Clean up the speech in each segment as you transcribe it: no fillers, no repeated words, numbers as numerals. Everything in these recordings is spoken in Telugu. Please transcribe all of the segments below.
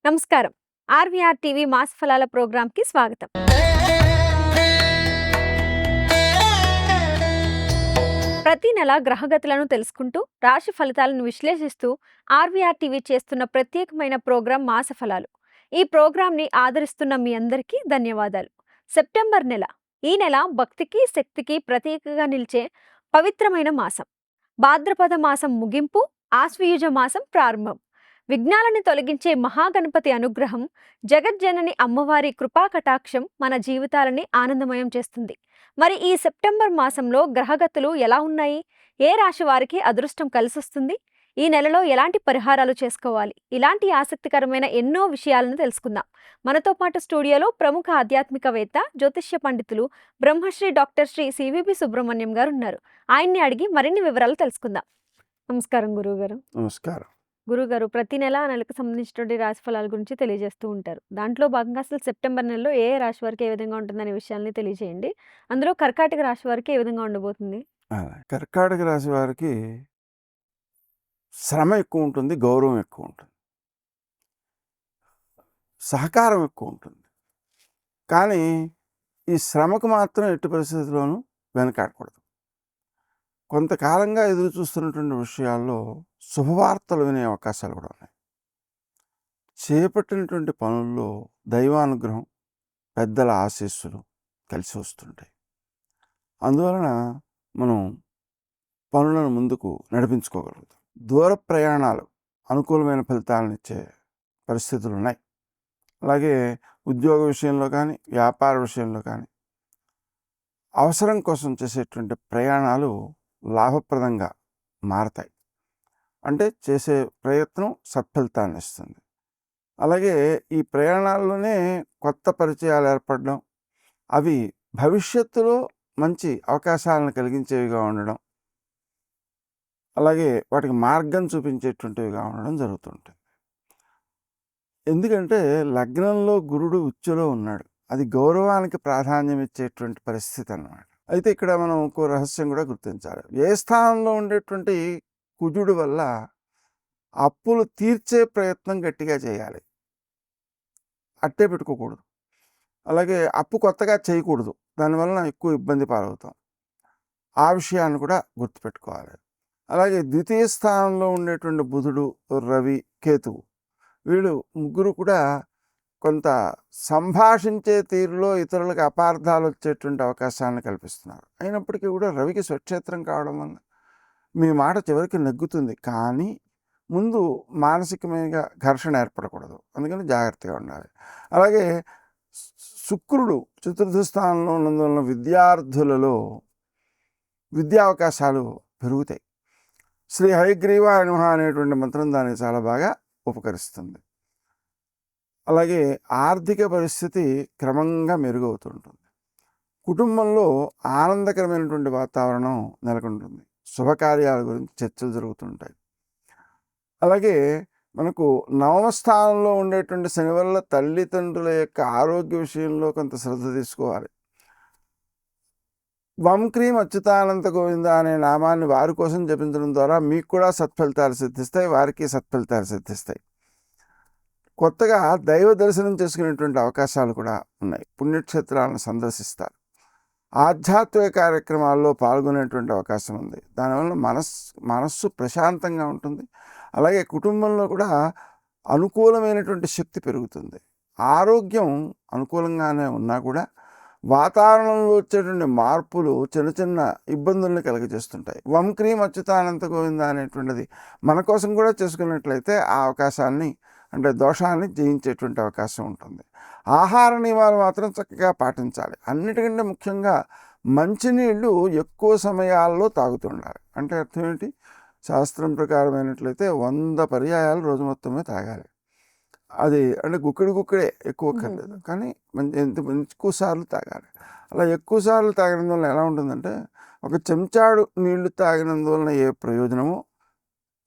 నమస్కారం. ఆర్వీఆర్ టీవీ మాస్ ఫలాల ప్రోగ్రాంకి స్వాగతం. ప్రతి నెల గ్రహగతులను తెలుసుకుంటూ రాశి ఫలితాలను విశ్లేషిస్తూ ఆర్వీఆర్ టీవీ చేస్తున్న ప్రత్యేకమైన ప్రోగ్రాం మాస ఫలాలు. ఈ ప్రోగ్రాంని ఆదరిస్తున్న మీ అందరికీ ధన్యవాదాలు. సెప్టెంబర్ నెల. ఈ నెల భక్తికి శక్తికి ప్రతీకగా నిలిచే పవిత్రమైన మాసం. భాద్రపద మాసం ముగింపు, ఆశ్వయుజ మాసం ప్రారంభం. విఘ్నాలను తొలగించే మహాగణపతి అనుగ్రహం, జగజ్జనని అమ్మవారి కృపా కటాక్షం మన జీవితాలని ఆనందమయం చేస్తుంది. మరి ఈ సెప్టెంబర్ మాసంలో గ్రహగతులు ఎలా ఉన్నాయి? ఏ రాశి వారికి అదృష్టం కలిసొస్తుంది? ఈ నెలలో ఎలాంటి పరిహారాలు చేసుకోవాలి? ఇలాంటి ఆసక్తికరమైన ఎన్నో విషయాలను తెలుసుకుందాం. మనతో పాటు స్టూడియోలో ప్రముఖ ఆధ్యాత్మికవేత్త, జ్యోతిష్య పండితులు బ్రహ్మశ్రీ డాక్టర్ శ్రీ సివిబి సుబ్రహ్మణ్యం గారు ఉన్నారు. ఆయన్ని అడిగి మరిన్ని వివరాలు తెలుసుకుందాం. నమస్కారం గురువు గారు. నమస్కారం. గురుగారు, ప్రతి నెలకు సంబంధించినటువంటి రాశి ఫలాల గురించి తెలియజేస్తూ ఉంటారు. దాంట్లో భాగంగా అసలు సెప్టెంబర్ నెలలో ఏ రాశి వారికి ఏ విధంగా ఉంటుందనే విషయాల్ని తెలియజేయండి. అందులో కర్కాటక రాశి వారికి ఏ విధంగా ఉండబోతుంది? కర్కాటక రాశి వారికి శ్రమ ఎక్కువ ఉంటుంది, గౌరవం ఎక్కువ ఉంటుంది, సహకారం ఎక్కువ ఉంటుంది. కానీ ఈ శ్రమకు మాత్రం ఎట్టి పరిస్థితుల్లోనూ వెనకాడకూడదు. కొంతకాలంగా ఎదురు చూస్తున్నటువంటి విషయాల్లో శుభవార్తలు వినే అవకాశాలు కూడా ఉన్నాయి. చేపట్టినటువంటి పనుల్లో దైవానుగ్రహం, పెద్దల ఆశీస్సులు కలిసి వస్తుంటాయి. అందువలన మనం పనులను ముందుకు నడిపించుకోగలుగుతాం. దూర ప్రయాణాలు అనుకూలమైన ఫలితాలను ఇచ్చే పరిస్థితులు ఉన్నాయి. అలాగే ఉద్యోగ విషయంలో కానీ, వ్యాపార విషయంలో కానీ అవసరం కోసం చేసేటువంటి ప్రయాణాలు లాభప్రదంగా మారతాయి. అంటే చేసే ప్రయత్నం సత్ఫలితాన్ని ఇస్తుంది. అలాగే ఈ ప్రయాణాల్లోనే కొత్త పరిచయాలు ఏర్పడడం, అవి భవిష్యత్తులో మంచి అవకాశాలను కలిగించేవిగా ఉండడం, అలాగే వాటికి మార్గం చూపించేటువంటివిగా ఉండడం జరుగుతుంటుంది. ఎందుకంటే లగ్నంలో గురుడు ఉచ్చులో ఉన్నాడు. అది గౌరవానికి ప్రాధాన్యం ఇచ్చేటువంటి పరిస్థితి అన్నమాట. అయితే ఇక్కడ మనం ఇంకో రహస్యం కూడా గుర్తించాలి. ఏ స్థానంలో ఉండేటువంటి కుజుడు వల్ల అప్పులు తీర్చే ప్రయత్నం గట్టిగా చేయాలి, అట్టే పెట్టుకోకూడదు. అలాగే అప్పు కొత్తగా చేయకూడదు, దానివలన ఎక్కువ ఇబ్బంది పాలవుతాం. ఆ విషయాన్ని కూడా గుర్తుపెట్టుకోవాలి. అలాగే ద్వితీయ స్థానంలో ఉండేటువంటి బుధుడు, రవి, కేతువు, వీళ్ళు ముగ్గురు కూడా కొంత సంభాషించే తీరులో ఇతరులకు అపార్థాలు వచ్చేటువంటి అవకాశాన్ని కల్పిస్తున్నారు. అయినప్పటికీ కూడా రవికి స్వక్షేత్రం కావడం వల్ల మీ మాట చివరికి నెగ్గుతుంది, కానీ ముందు మానసికమైన ఘర్షణ ఏర్పడకూడదు. అందుకని జాగ్రత్తగా ఉండాలి. అలాగే శుక్రుడు చతుర్థ స్థానంలో ఉన్నందువలన విద్యార్థులలో విద్యా అవకాశాలు పెరుగుతాయి. శ్రీ హయగ్రీవాయ నమః అనేటువంటి మంత్రం దానికి చాలా బాగా ఉపకరిస్తుంది. అలాగే ఆర్థిక పరిస్థితి క్రమంగా మెరుగవుతుంటుంది. కుటుంబంలో ఆనందకరమైనటువంటి వాతావరణం నెలకొంటుంది. శుభకార్యాల గురించి చర్చలు జరుగుతుంటాయి. అలాగే మనకు నవమ స్థానంలో ఉండేటువంటి శని వల్ల తల్లిదండ్రుల యొక్క ఆరోగ్య విషయంలో కొంత శ్రద్ధ తీసుకోవాలి. వంక్రీం అచ్యుతానంత గోవింద అనే నామాన్ని వారి కోసం జపించడం ద్వారా మీకు కూడా సత్ఫలితాలు సిద్ధిస్తాయి, వారికి సత్ఫలితాలు సిద్ధిస్తాయి. కొత్తగా దైవ దర్శనం చేసుకునేటువంటి అవకాశాలు కూడా ఉన్నాయి. పుణ్యక్షేత్రాలను సందర్శిస్తారు. ఆధ్యాత్మిక కార్యక్రమాల్లో పాల్గొనేటువంటి అవకాశం ఉంది. దానివల్ల మనస్సు ప్రశాంతంగా ఉంటుంది. అలాగే కుటుంబంలో కూడా అనుకూలమైనటువంటి శక్తి పెరుగుతుంది. ఆరోగ్యం అనుకూలంగానే ఉన్నా కూడా వాతావరణంలో వచ్చేటువంటి మార్పులు చిన్న చిన్న ఇబ్బందుల్ని కలుగజేస్తుంటాయి. వంక్రీం అచ్యుతానంత గోవింద అనేటువంటిది మన కోసం కూడా చేసుకున్నట్లయితే ఆ అవకాశాన్ని, అంటే దోషాన్ని జయించేటువంటి అవకాశం ఉంటుంది. ఆహార నియమాలు మాత్రం చక్కగా పాటించాలి. అన్నిటికంటే ముఖ్యంగా మంచినీళ్ళు ఎక్కువ సమయాల్లో తాగుతుండాలి. అంటే అర్థం ఏంటి? శాస్త్రం ప్రకారమైనట్లయితే 100 పర్యాయాలు రోజు మొత్తమే తాగాలి. అది అంటే గుక్కిడే ఎక్కువ అక్కర్లేదు, కానీ ఎక్కువ సార్లు తాగాలి. అలా ఎక్కువ సార్లు తాగినందువల్ల ఎలా ఉంటుందంటే, ఒక చెంచాడు నీళ్లు తాగినందువలన ఏ ప్రయోజనమో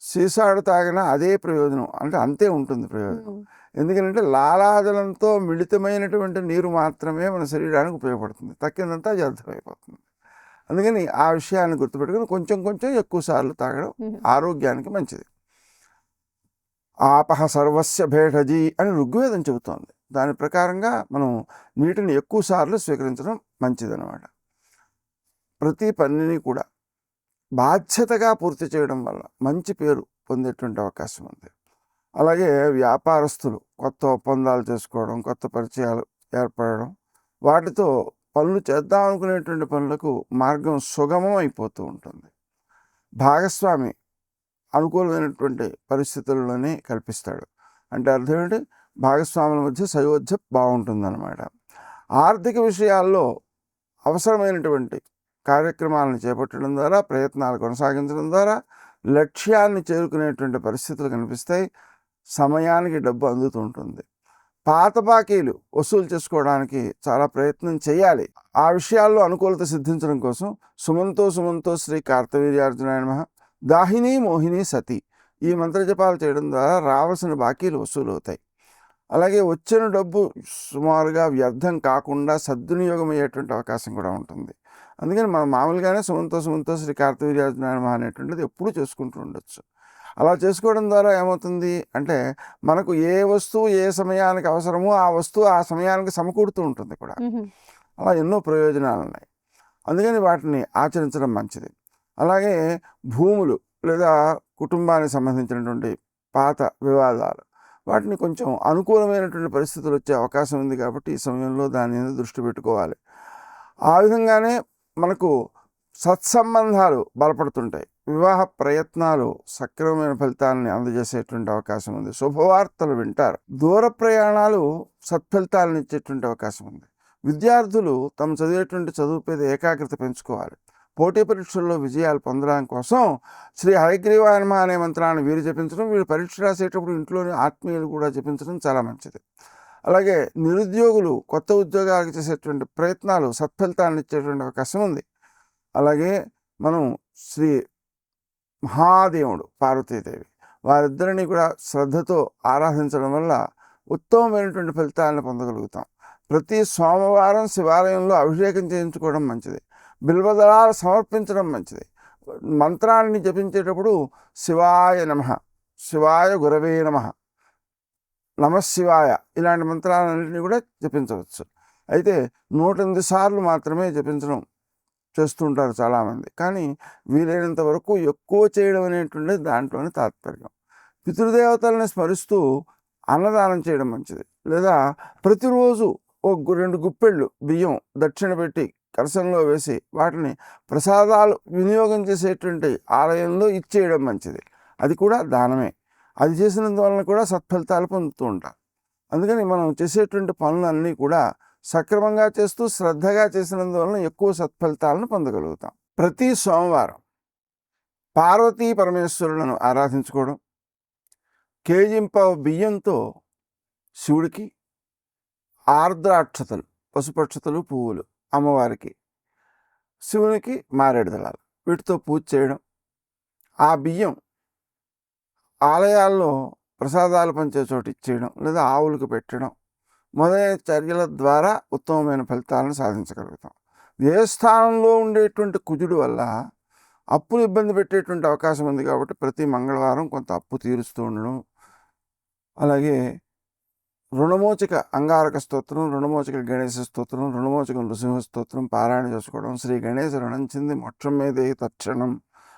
సీసాడు తాగినా అదే ప్రయోజనం, అంటే అంతే ఉంటుంది ప్రయోజనం. ఎందుకంటే లాలాజలంతో మిళితమైనటువంటి నీరు మాత్రమే మన శరీరానికి ఉపయోగపడుతుంది, తక్కినంతా వ్యర్థమైపోతుంది. అందుకని ఆ విషయాన్ని గుర్తుపెట్టుకుని కొంచెం కొంచెం ఎక్కువ సార్లు తాగడం ఆరోగ్యానికి మంచిది. ఆపహ సర్వస్య భేషజీ అని ఋగ్వేదం చెబుతోంది. దాని ప్రకారంగా మనం నీటిని ఎక్కువ సార్లు స్వీకరించడం మంచిదన్నమాట. ప్రతి పనిని కూడా బాధ్యతగా పూర్తి చేయడం వల్ల మంచి పేరు పొందేటువంటి అవకాశం ఉంది. అలాగే వ్యాపారస్తులు కొత్త ఒప్పందాలు చేసుకోవడం, కొత్త పరిచయాలు ఏర్పడడం, వాటితో పనులు చేద్దాం అనుకునేటువంటి పనులకు మార్గం సుగమం అయిపోతూ ఉంటుంది. భాగస్వామి అనుకూలమైనటువంటి పరిస్థితుల్లోనే కల్పిస్తాడు. అంటే అర్థం ఏంటి? భాగస్వాముల మధ్య సయోధ్య బాగుంటుందన్నమాట. ఆర్థిక విషయాల్లో అవసరమైనటువంటి కార్యక్రమాలను చేపట్టడం ద్వారా, ప్రయత్నాలు కొనసాగించడం ద్వారా లక్ష్యాన్ని చేరుకునేటువంటి పరిస్థితులు కనిపిస్తాయి. సమయానికి డబ్బు అందుతూ ఉంటుంది. పాత బాకీలు వసూలు చేసుకోవడానికి చాలా ప్రయత్నం చేయాలి. ఆ విషయాల్లో అనుకూలత సిద్ధించడం కోసం సుమంతో శ్రీ కార్తవీర్యార్జునాయ నమః, దాహిని మోహిని సతి ఈ మంత్ర జపాలు చేయడం ద్వారా రావాల్సిన బాకీలు వసూలు అవుతాయి. అలాగే వచ్చిన డబ్బు సుమారుగా వ్యర్థం కాకుండా సద్వినియోగం అయ్యేటువంటి అవకాశం కూడా ఉంటుంది. అందుకని మనం మామూలుగానే సుమంతో శ్రీ కార్తవీర్యార్జునాయ నమః అనేటువంటిది ఎప్పుడూ చేసుకుంటూ ఉండొచ్చు. అలా చేసుకోవడం ద్వారా ఏమవుతుంది అంటే, మనకు ఏ వస్తువు ఏ సమయానికి అవసరమో ఆ వస్తువు ఆ సమయానికి సమకూడుతూ ఉంటుంది కూడా. అలా ఎన్నో ప్రయోజనాలు ఉన్నాయి. అందుకని వాటిని ఆచరించడం మంచిది. అలాగే భూములు లేదా కుటుంబానికి సంబంధించినటువంటి పాత వివాదాలు, వాటిని కొంచెం అనుకూలమైనటువంటి పరిస్థితులు వచ్చే అవకాశం ఉంది కాబట్టి ఈ సమయంలో దాని మీద దృష్టి పెట్టుకోవాలి. ఆ విధంగానే మనకు సత్సంబంధాలు బలపడుతుంటాయి. వివాహ ప్రయత్నాలు సక్రమమైన ఫలితాలని అందజేసేటువంటి అవకాశం ఉంది. శుభవార్తలు వింటారు. దూర ప్రయాణాలు సత్ఫలితాలను ఇచ్చేటువంటి అవకాశం ఉంది. విద్యార్థులు తమ చదివేటువంటి చదువు మీద ఏకాగ్రత పెంచుకోవాలి. పోటీ పరీక్షల్లో విజయాలు పొందడానికి కోసం శ్రీ హయగ్రీవాయ నమః అనే మంత్రాన్ని వీరు జపించడం, వీరు పరీక్ష రాసేటప్పుడు ఇంట్లోని ఆత్మీయులు కూడా జపించడం చాలా మంచిది. అలాగే నిరుద్యోగులు కొత్త ఉద్యోగాలకు చేసేటువంటి ప్రయత్నాలు సత్ఫలితాలను ఇచ్చేటువంటి అవకాశం ఉంది. అలాగే మనం శ్రీ మహాదేవుడు, పార్వతీదేవి వారిద్దరిని కూడా శ్రద్ధతో ఆరాధించడం వల్ల ఉత్తమమైనటువంటి ఫలితాలను పొందగలుగుతాం. ప్రతి సోమవారం శివాలయంలో అభిషేకం చేయించుకోవడం మంచిది. బిల్వదళాలు సమర్పించడం మంచిది. మంత్రాన్ని జపించేటప్పుడు శివాయ నమః, శివాయ గురవే నమః, నమశివాయ ఇలాంటి మంత్రాలన్నింటినీ కూడా జపించవచ్చు. అయితే 108 సార్లు మాత్రమే జపించడం చేస్తుంటారు చాలామంది. కానీ వీలైనంత వరకు ఎక్కువ చేయడం అనేటువంటిది దాంట్లోనే తాత్పర్యం. పితృదేవతల్ని స్మరిస్తూ అన్నదానం చేయడం మంచిది. లేదా ప్రతిరోజు 2 గుప్పెళ్ళు బియ్యం దక్షిణ పెట్టి కలశంలో వేసి వాటిని ప్రసాదాలు వినియోగం చేసేటువంటి ఆలయంలో ఇచ్చేయడం మంచిది. అది కూడా దానమే. అది చేసినందువలన కూడా సత్ఫలితాలు పొందుతూ ఉంటారు. అందుకని మనం చేసేటువంటి పనులన్నీ కూడా సక్రమంగా చేస్తూ శ్రద్ధగా చేసినందువలన ఎక్కువ సత్ఫలితాలను పొందగలుగుతాం. ప్రతి సోమవారం పార్వతీ పరమేశ్వరులను ఆరాధించుకోవడం, కేజింపావు బియ్యంతో శివుడికి ఆర్ద్రాక్షతలు, పసుపక్షతలు, పువ్వులు అమ్మవారికి, శివునికి మారేడు దళాలు వీటితో పూజ చేయడం, ఆ బియ్యం ఆలయాల్లో ప్రసాదాలు పంచే చోటు ఇచ్చేయడం లేదా ఆవులకు పెట్టడం మొదలైన చర్యల ద్వారా ఉత్తమమైన ఫలితాలను సాధించగలుగుతాం. వ్యయస్థానంలో ఉండేటువంటి కుజుడు వల్ల అప్పులు ఇబ్బంది పెట్టేటువంటి అవకాశం ఉంది కాబట్టి ప్రతి మంగళవారం కొంత అప్పు తీరుస్తూ ఉండడం, అలాగే రుణమోచక అంగారక స్తోత్రం, రుణమోచక గణేశ స్తోత్రం, రుణమోచక నృసింహ స్తోత్రం పారాయణ చేసుకోవడం, శ్రీ గణేశ రుణంచింది మోక్షం మీదే తక్షణం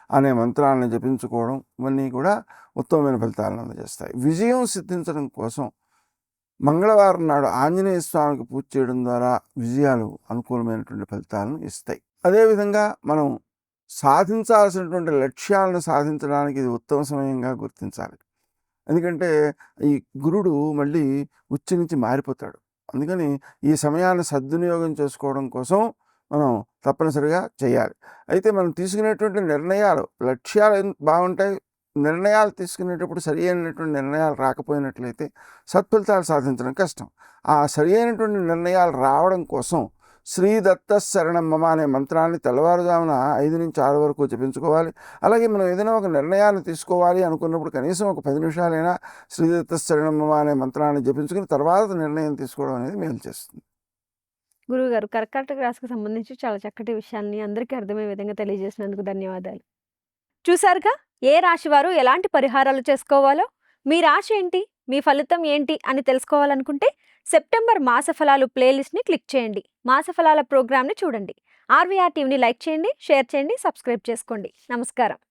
అనే మంత్రాలను జపించుకోవడం ఇవన్నీ కూడా ఉత్తమమైన ఫలితాలను అందజేస్తాయి. విజయం సిద్ధించడం కోసం మంగళవారం నాడు ఆంజనేయ స్వామికి పూజ చేయడం ద్వారా విజయాలు అనుకూలమైనటువంటి ఫలితాలను ఇస్తాయి. అదేవిధంగా మనం సాధించాల్సినటువంటి లక్ష్యాలను సాధించడానికి ఇది ఉత్తమ సమయంగా గుర్తించాలి. ఎందుకంటే ఈ గురుడు మళ్ళీ ఉచ్చి నుంచి మారిపోతాడు. అందుకని ఈ సమయాన్ని సద్వినియోగం చేసుకోవడం కోసం మనం తప్పనిసరిగా చేయాలి. అయితే మనం తీసుకునేటువంటి నిర్ణయాలు, లక్ష్యాలు బాగుంటాయి. నిర్ణయాలు తీసుకునేటప్పుడు సరి అయినటువంటి నిర్ణయాలు రాకపోయినట్లయితే సత్ఫలితాలు సాధించడం కష్టం. ఆ సరి అయినటువంటి నిర్ణయాలు రావడం కోసం శ్రీ దత్త శరణం మమ అనే మంత్రాన్ని తెల్లవారుజామున 5 నుంచి 6 వరకు జపించుకోవాలి. అలాగే మనం ఏదైనా ఒక నిర్ణయాన్ని తీసుకోవాలి అనుకున్నప్పుడు కనీసం ఒక 10 నిమిషాలైనా శ్రీ దత్త శరణం మమ అనే మంత్రాన్ని జపించుకుని తర్వాత నిర్ణయం తీసుకోవడం అనేది మేలు చేస్తుంది. గురువుగారు, కర్కాటక రాశికి సంబంధించి చాలా చక్కటి విషయాల్ని అందరికీ అర్థమయ్యే విధంగా తెలియజేసినందుకు ధన్యవాదాలు. చూసారుగా ఏ రాశి వారు ఎలాంటి పరిహారాలు చేసుకోవాలో. మీ రాశి ఏంటి, మీ ఫలితం ఏంటి అని తెలుసుకోవాలనుకుంటే సెప్టెంబర్ మాస ఫలాలు ప్లేలిస్ట్ని క్లిక్ చేయండి. మాస ఫలాల ప్రోగ్రామ్ని చూడండి. ఆర్వీఆర్ టీవీని లైక్ చేయండి, షేర్ చేయండి, సబ్స్క్రైబ్ చేసుకోండి. నమస్కారం.